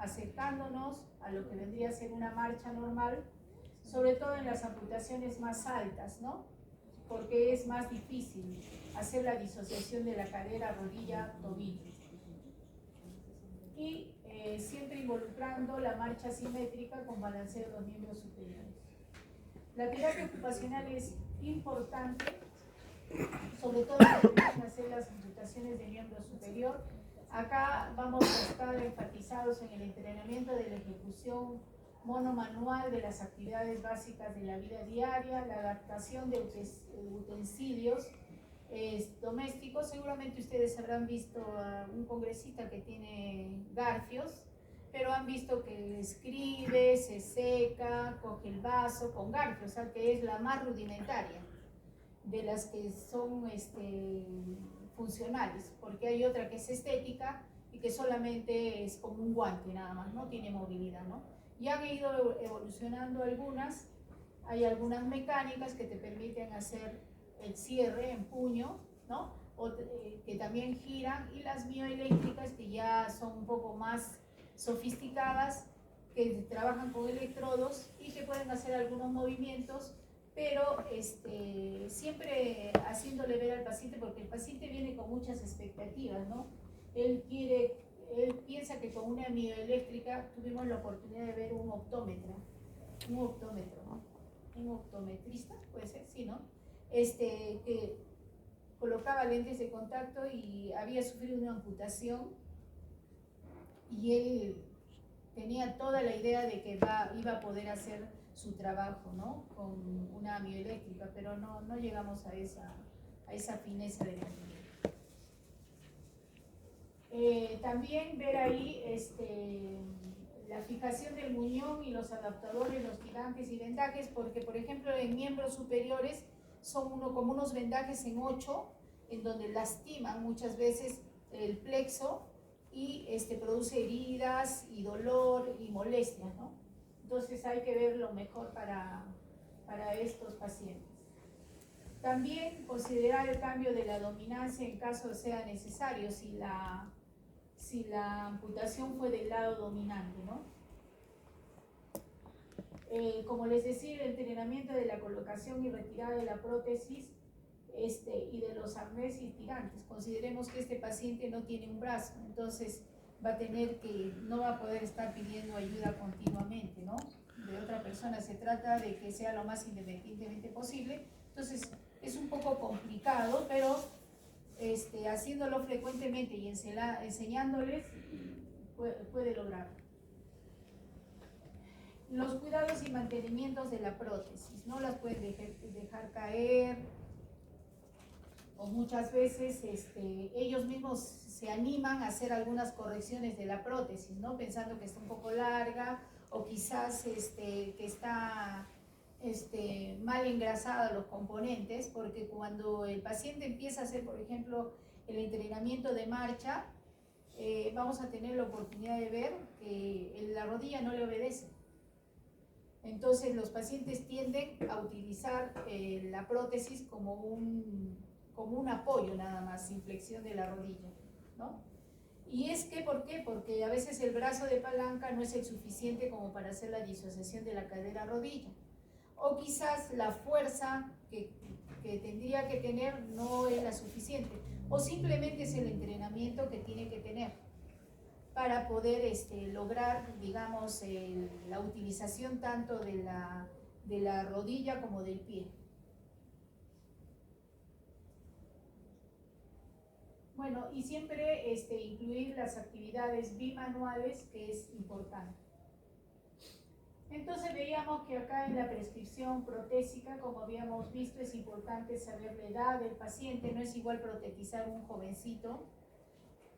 acercándonos a lo que vendría a ser una marcha normal, sobre todo en las amputaciones más altas, ¿no? Porque es más difícil hacer la disociación de la cadera, rodilla, tobillo. Y siempre involucrando la marcha simétrica con balanceo de los miembros superiores. La terapia ocupacional es importante, sobre todo cuando van a hacer las amputaciones de miembro superior. Acá vamos a estar enfatizados en el entrenamiento de la ejecución monomanual de las actividades básicas de la vida diaria, la adaptación de utensilios domésticos. Seguramente ustedes habrán visto a un congresista que tiene garfios, pero han visto que escribe, se seca, coge el vaso con garfios, o sea que es la más rudimentaria de las que son funcionales, porque hay otra que es estética y que solamente es como un guante nada más, no tiene movilidad, ¿no? Y han ido evolucionando algunas, hay algunas mecánicas que te permiten hacer el cierre en puño, ¿no? Que también giran, y las mioeléctricas que ya son un poco más sofisticadas, que trabajan con electrodos y que pueden hacer algunos movimientos, pero siempre haciéndole ver al paciente, porque el paciente viene con muchas expectativas, ¿no? Él piensa que con una mioeléctrica, tuvimos la oportunidad de ver un optómetrista, puede ser, sí, ¿no? Que colocaba lentes de contacto y había sufrido una amputación, y él tenía toda la idea de que iba a poder hacer su trabajo, ¿no? Con una mioeléctrica, pero no llegamos a esa fineza de movimiento. También ver ahí la fijación del muñón y los adaptadores, los tirantes y vendajes, porque por ejemplo en miembros superiores son como unos vendajes en 8, en donde lastiman muchas veces el plexo y produce heridas y dolor y molestias, ¿no? Entonces hay que ver lo mejor para estos pacientes. También considerar el cambio de la dominancia en caso sea necesario, si la amputación fue del lado dominante, ¿no? Como les decía, el entrenamiento de la colocación y retirada de la prótesis y de los arneses y tirantes. Consideremos que este paciente no tiene un brazo, entonces no va a poder estar pidiendo ayuda continuamente, ¿no? De otra persona. Se trata de que sea lo más independientemente posible. Entonces es un poco complicado, pero haciéndolo frecuentemente y enseñándoles puede lograrlo. Los cuidados y mantenimientos de la prótesis, no las pueden dejar caer, o muchas veces ellos mismos se animan a hacer algunas correcciones de la prótesis, ¿no? Pensando que está un poco larga, o quizás que está mal engrasada los componentes, porque cuando el paciente empieza a hacer, por ejemplo, el entrenamiento de marcha, vamos a tener la oportunidad de ver que la rodilla no le obedece. Entonces los pacientes tienden a utilizar la prótesis como un apoyo nada más, sin flexión de la rodilla, ¿no? Y es que, ¿por qué? Porque a veces el brazo de palanca no es el suficiente como para hacer la disociación de la cadera-rodilla. O quizás la fuerza que tendría que tener no es la suficiente. O simplemente es el entrenamiento que tiene que tener para poder lograr, digamos, la utilización tanto de la rodilla como del pie. Bueno, y siempre incluir las actividades bimanuales, que es importante. Entonces veíamos que acá en la prescripción protésica, como habíamos visto, es importante saber la edad del paciente. No es igual protetizar un jovencito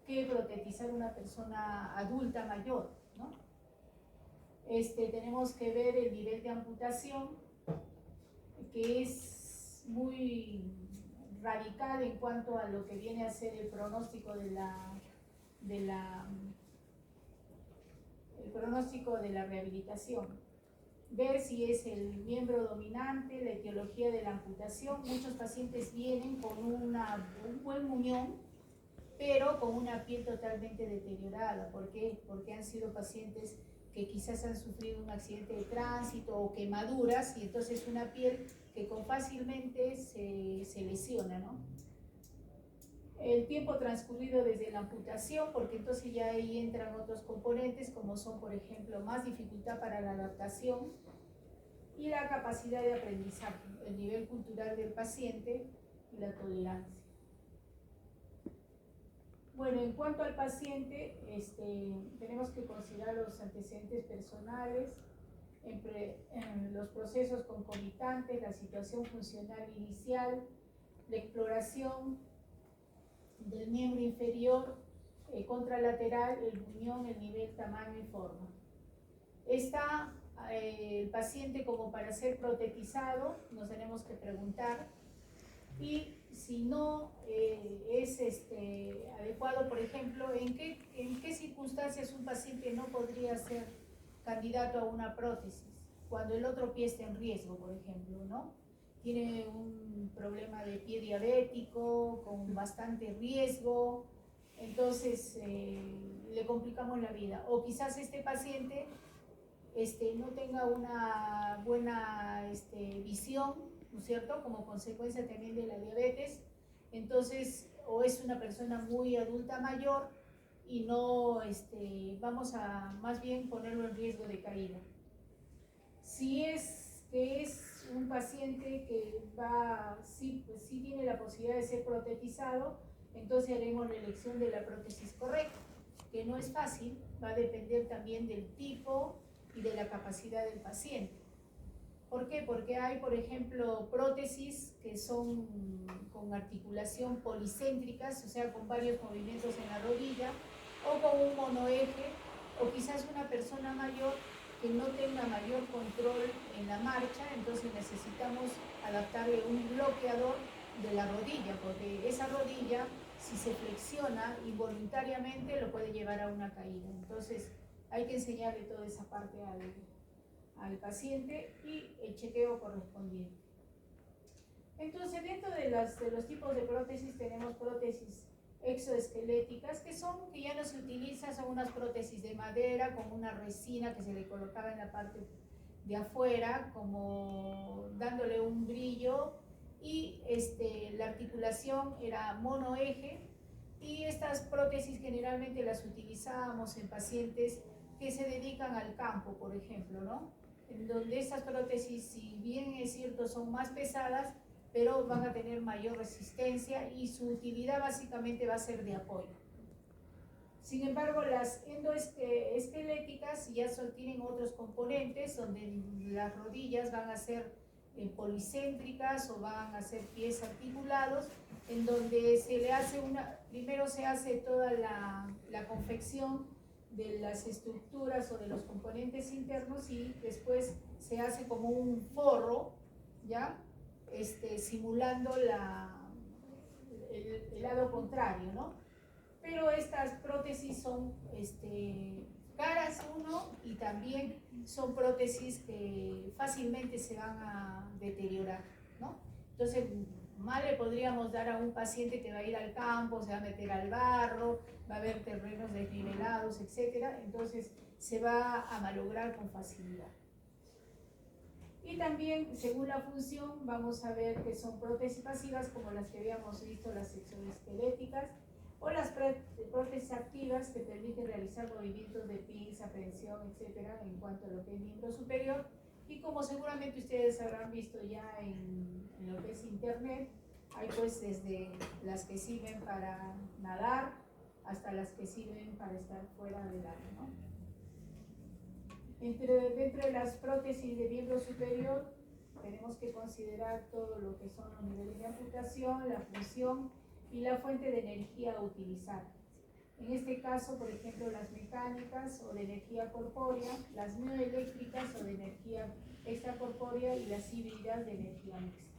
que protetizar una persona adulta mayor, ¿no? Tenemos que ver el nivel de amputación, que es muy radical en cuanto a lo que viene a ser el pronóstico de la rehabilitación. Ver si es el miembro dominante, la etiología de la amputación. Muchos pacientes vienen con un buen muñón, pero con una piel totalmente deteriorada. ¿Por qué? Porque han sido pacientes que quizás han sufrido un accidente de tránsito o quemaduras, y entonces una piel que fácilmente se lesiona, ¿no? El tiempo transcurrido desde la amputación, porque entonces ya ahí entran otros componentes como son, por ejemplo, más dificultad para la adaptación y la capacidad de aprendizaje, el nivel cultural del paciente y la tolerancia. Bueno, en cuanto al paciente, tenemos que considerar los antecedentes personales, los procesos concomitantes, la situación funcional inicial, la exploración del miembro inferior, contralateral, el buñón, el nivel, tamaño y forma. Está el paciente como para ser protetizado, nos tenemos que preguntar, y si no es adecuado, por ejemplo, ¿en qué circunstancias un paciente no podría ser candidato a una prótesis? Cuando el otro pie está en riesgo, por ejemplo, ¿no? Tiene un problema de pie diabético con bastante riesgo, entonces le complicamos la vida. O quizás este paciente no tenga una buena visión, ¿no es cierto?, como consecuencia también de la diabetes. Entonces, o es una persona muy adulta mayor y no vamos a más bien ponerlo en riesgo de caída. Si es que es un paciente que sí tiene la posibilidad de ser protetizado, entonces haremos la elección de la prótesis correcta, que no es fácil, va a depender también del tipo y de la capacidad del paciente. ¿Por qué? Porque hay, por ejemplo, prótesis que son con articulación policéntricas, o sea, con varios movimientos en la rodilla, o con un monoeje, o quizás una persona mayor que no tenga mayor control en la marcha, entonces necesitamos adaptarle un bloqueador de la rodilla, porque esa rodilla, si se flexiona involuntariamente, lo puede llevar a una caída. Entonces, hay que enseñarle toda esa parte al paciente y el chequeo correspondiente. Entonces, dentro de los tipos de prótesis tenemos prótesis exoesqueléticas, que ya no se utilizan, son unas prótesis de madera con una resina que se le colocaba en la parte de afuera, como dándole un brillo, y la articulación era monoeje, y estas prótesis generalmente las utilizábamos en pacientes que se dedican al campo, por ejemplo, ¿no? En donde estas prótesis, si bien es cierto, son más pesadas, pero van a tener mayor resistencia y su utilidad básicamente va a ser de apoyo. Sin embargo, las endoesqueléticas ya tienen otros componentes, donde las rodillas van a ser policéntricas o van a ser pies articulados, en donde se le hace primero se hace toda la confección de las estructuras o de los componentes internos, y después se hace como un forro, ¿ya? Simulando el lado contrario, ¿no? Pero estas prótesis son caras, y también son prótesis que fácilmente se van a deteriorar, ¿no? Entonces, mal le podríamos dar a un paciente que va a ir al campo, se va a meter al barro, va a haber terrenos desnivelados, etc. Entonces, se va a malograr con facilidad. Y también, según la función, vamos a ver que son prótesis pasivas, como las que habíamos visto, las exoesqueléticas, o las prótesis activas, que permiten realizar movimientos de pinza, prensión, etcétera, en cuanto a lo que es miembro superior. Y como seguramente ustedes habrán visto ya en lo que es internet, hay pues desde las que sirven para nadar hasta las que sirven para estar fuera del agua, ¿no? Dentro de las prótesis de miembro superior tenemos que considerar todo lo que son los niveles de amputación, la función y la fuente de energía a utilizar. En este caso, por ejemplo, las mecánicas o de energía corpórea, las mioeléctricas o de energía extracorpórea, y las híbridas de energía mixta.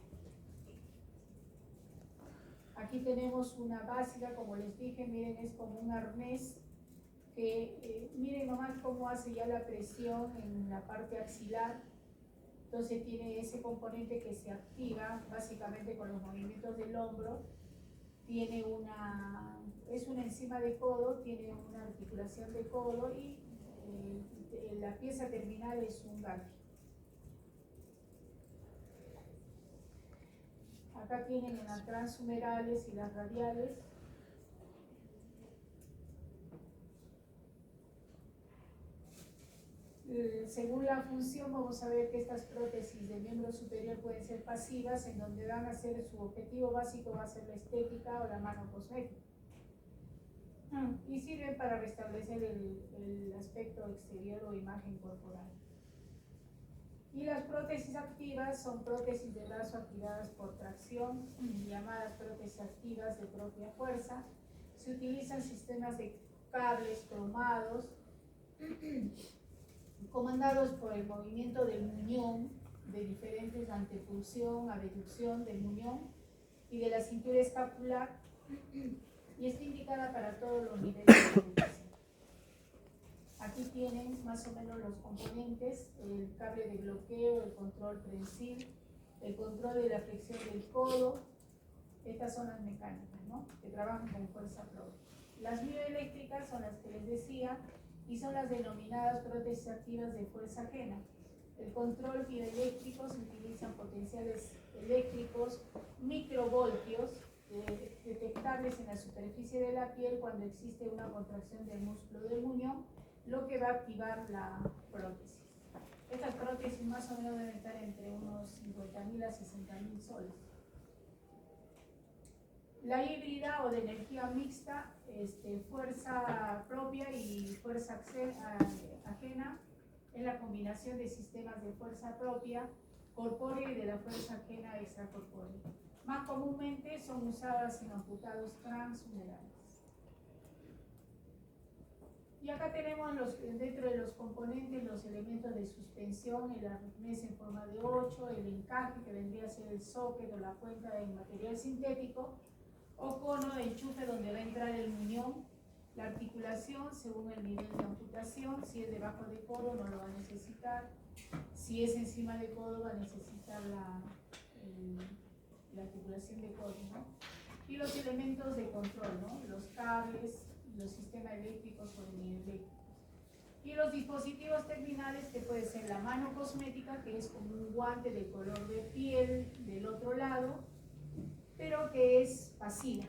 Aquí tenemos una básica, como les dije, miren, es como un arnés que, miren nomás cómo hace ya la presión en la parte axilar. Entonces tiene ese componente que se activa básicamente con los movimientos del hombro. Tiene es una enzima de codo, tiene una articulación de codo y la pieza terminal es un garfio. Acá tienen las transhumerales y las radiales. Según la función, vamos a ver que estas prótesis de miembro superior pueden ser pasivas, en donde van a ser, su objetivo básico va a ser la estética o la mano cosmética. Y sirven para restablecer el aspecto exterior o imagen corporal. Y las prótesis activas son prótesis de brazo activadas por tracción, llamadas prótesis activas de propia fuerza. Se utilizan sistemas de cables cromados, comandados por el movimiento del muñón, de diferentes antepulsión, abducción del muñón y de la cintura escapular, y está indicada para todos los niveles de evolución. Aquí tienen más o menos los componentes: el cable de bloqueo, el control prensil, el control de la flexión del codo. Estas son las mecánicas, ¿no?, que trabajan con fuerza propia. Las mioeléctricas son las que les decía, y son las denominadas prótesis activas de fuerza ajena. El control bioeléctrico se utilizan potenciales eléctricos, microvoltios, detectables en la superficie de la piel cuando existe una contracción del músculo del muñón, lo que va a activar la prótesis. Estas prótesis más o menos deben estar entre unos 50.000 a 60.000 soles. La híbrida o de energía mixta, fuerza propia y fuerza ajena, es la combinación de sistemas de fuerza propia corpórea y de la fuerza ajena extracorpórea. Más comúnmente son usadas en amputados transhumerales. Y acá tenemos dentro de los componentes los elementos de suspensión, el arnés en forma de 8, el encaje que vendría a ser el socket o la cuenca de material sintético, o cono de enchufe donde va a entrar el muñón. La articulación según el nivel de amputación, si es debajo de codo no lo va a necesitar, si es encima de codo va a necesitar la articulación de codo, ¿no? Y los elementos de control, ¿no?, los cables, los sistemas eléctricos o de nivel eléctrico. Y los dispositivos terminales, que puede ser la mano cosmética, que es como un guante de color de piel del otro lado, pero que es pasiva.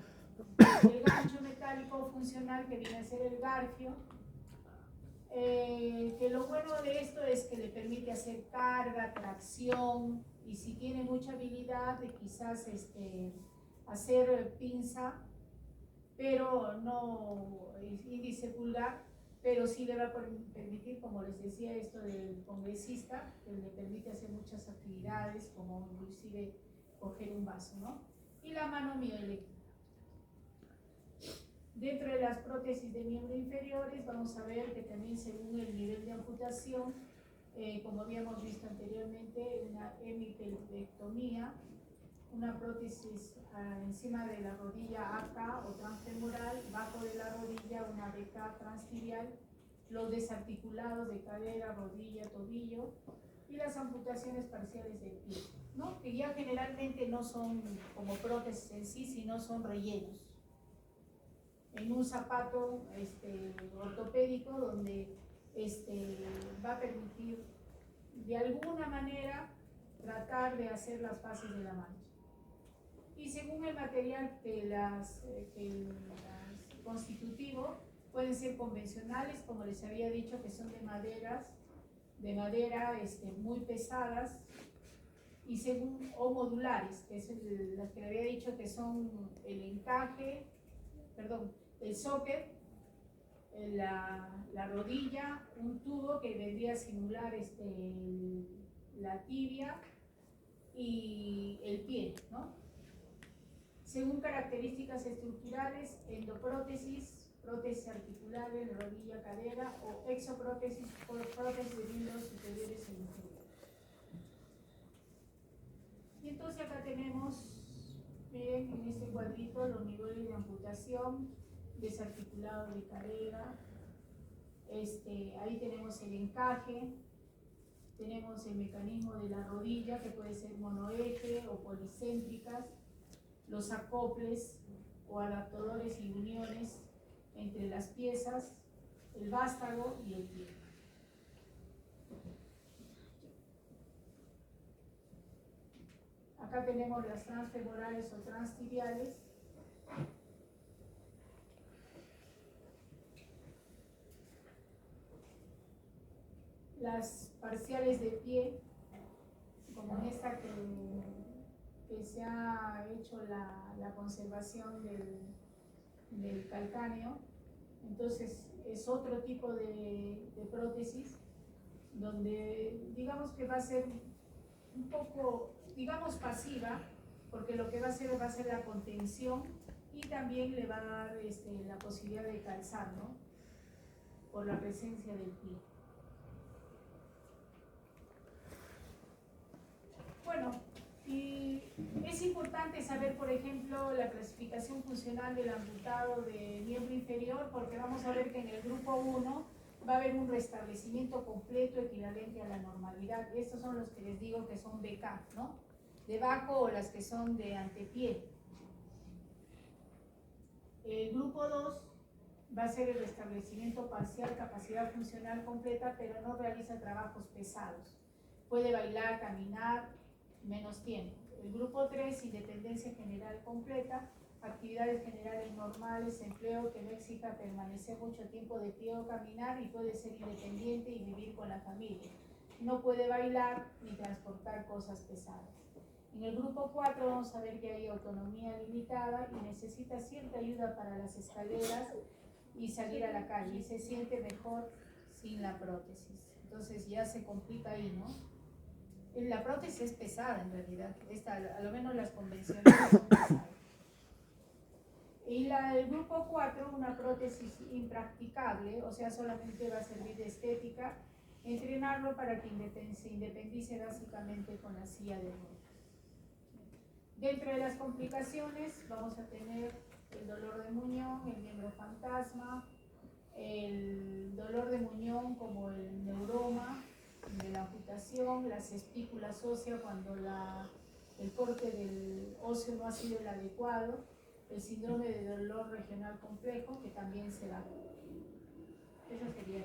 El gancho metálico funcional, que viene a ser el garfio, que lo bueno de esto es que le permite hacer carga, tracción, y si tiene mucha habilidad de quizás hacer pinza, pero no índice pulgar, pero sí le va a permitir, como les decía, esto del congresista, que le permite hacer muchas actividades, como inclusive coger un vaso, ¿no? Y la mano mioeléctrica. Dentro de las prótesis de miembro inferiores vamos a ver que también según el nivel de amputación, como habíamos visto anteriormente, una hemipelvectomía, una prótesis encima de la rodilla AK o transfemoral, bajo de la rodilla una BK transtibial, los desarticulados de cadera, rodilla, tobillo, y las amputaciones parciales del pie, ¿no?, que ya generalmente no son como prótesis en sí, sino son rellenos en un zapato ortopédico, donde va a permitir de alguna manera tratar de hacer las fases de la mancha. Y según el material que las constitutivo, pueden ser convencionales, como les había dicho, que son de madera muy pesadas, y según, o modulares, que es las que le había dicho, que son el encaje, el socket, la rodilla, un tubo que vendría a simular la tibia y el pie, ¿no? Según características estructurales, endoprótesis, prótesis articulares, rodilla, cadera, o exoprótesis, prótesis de miembros superiores e inferiores. Y entonces acá tenemos, miren, en este cuadrito, los niveles de amputación, desarticulado de cadera, ahí tenemos el encaje, tenemos el mecanismo de la rodilla, que puede ser monoeje o policéntricas, los acoples, o adaptadores y uniones entre las piezas, el vástago y el pie. Acá tenemos las transfemorales o transtibiales. Las parciales de pie, como en esta que se ha hecho la conservación del calcáneo. Entonces es otro tipo de prótesis donde digamos que va a ser un poco, digamos, pasiva, porque lo que va a hacer la contención y también le va a dar la posibilidad de calzar, ¿no? Por la presencia del pie. Bueno, y es importante saber, por ejemplo, la clasificación funcional del amputado de miembro inferior, porque vamos a ver que en el grupo 1 va a haber un restablecimiento completo equivalente a la normalidad. Estos son los que les digo que son BK, ¿no? De Baco, o las que son de antepié. El grupo 2 va a ser el restablecimiento parcial, capacidad funcional completa, pero no realiza trabajos pesados. Puede bailar, caminar, menos tiempo. El grupo 3, independencia general completa, actividades generales normales, empleo que no exija permanecer mucho tiempo de pie o caminar, y puede ser independiente y vivir con la familia. No puede bailar ni transportar cosas pesadas. En el grupo 4 vamos a ver que hay autonomía limitada y necesita cierta ayuda para las escaleras y salir a la calle, y se siente mejor sin la prótesis. Entonces ya se complica ahí, ¿no? La prótesis es pesada en realidad, a lo menos las convencionales son pesadas. Y el grupo 4, una prótesis impracticable, o sea, solamente va a servir de estética, entrenarlo para que se independice básicamente con la silla de ruedas. Dentro de las complicaciones vamos a tener el dolor de muñón, el miembro fantasma, el dolor de muñón como el neuroma de la amputación, las espículas óseas cuando el corte del óseo no ha sido el adecuado, el síndrome de dolor regional complejo, que también se da. Eso sería.